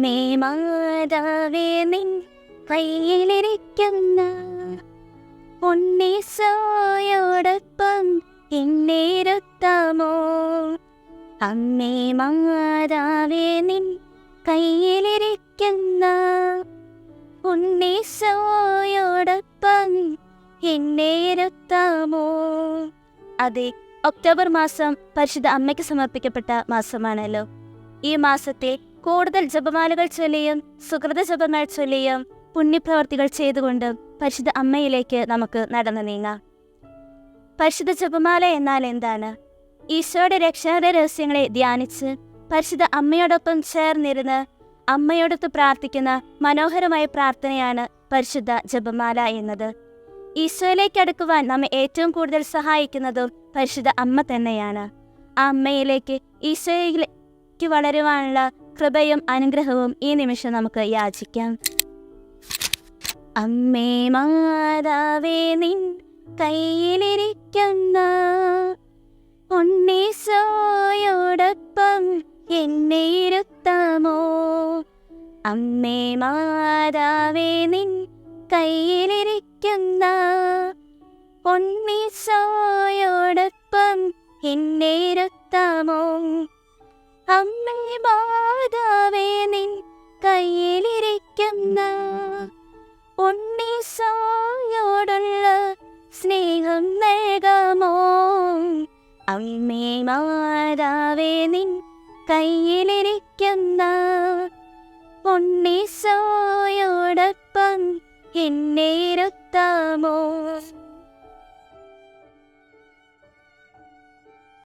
അമ്മേ മാതാവേ നിൻ കയ്യിലിരിക്കുന്ന ഉണ്ണീസോയോടൊപ്പം എന്നെയിരുത്താമോ? അമ്മേ മാതാവേ നിൻ കയ്യിലിരിക്കുന്ന ഉണ്ണീസോയോടൊപ്പം എന്നെയിരുത്താമോ? അതെ, ഒക്ടോബർ മാസം പരിശുദ്ധ അമ്മയ്ക്ക് സമർപ്പിക്കപ്പെട്ട മാസമാണല്ലോ. ഈ മാസത്തെ കൂടുതൽ ജപമാലകൾ ചൊല്ലിയും സുകൃത ജപങ്ങൾ ചൊല്ലിയും പുണ്യപ്രവർത്തികൾ ചെയ്തുകൊണ്ട് പരിശുദ്ധ അമ്മയിലേക്ക് നമുക്ക് നടന്നു നീങ്ങാം. പരിശുദ്ധ ജപമാല എന്നാൽ എന്താണ്? ഈശോയുടെ രക്ഷാകര രഹസ്യങ്ങളെ ധ്യാനിച്ച് പരിശുദ്ധ അമ്മയോടൊപ്പം ചേർന്നിരുന്ന് അമ്മയോടൊത്ത് പ്രാർത്ഥിക്കുന്ന മനോഹരമായ പ്രാർത്ഥനയാണ് പരിശുദ്ധ ജപമാല എന്നത്. ഈശോയിലേക്ക് അടുക്കുവാൻ നമ്മെ ഏറ്റവും കൂടുതൽ സഹായിക്കുന്നതും പരിശുദ്ധ അമ്മ തന്നെയാണ്. ആ അമ്മയിലേക്ക് ഈശോയിലേക്ക് വളരുവാനുള്ള കൃപയും അനുഗ്രഹവും ഈ നിമിഷം നമുക്ക് യാചിക്കാം. അമ്മേ മാതാവേ നിൻ കയ്യിലിരിക്കുന്ന ഉണ്ണീസോയോടൊപ്പം എന്നെയിരുത്താമോ? അമ്മേ മാതാവേ നിൻ കയ്യിലിരിക്കുന്ന ഉണ്ണീസോയോടൊപ്പം എന്നെയിരുത്താമോ? അമ്മേ മാതാവേ നിൻ കയ്യിലിരിക്കുന്ന ഉണ്ണീസോയോടുള്ള സ്നേഹം നൽകാമോ? അമ്മേ മാതാവേ നിൻ കയ്യിലിരിക്കുന്ന ഉണ്ണീസോയോടൊപ്പം എന്നെയിരുത്താമോ?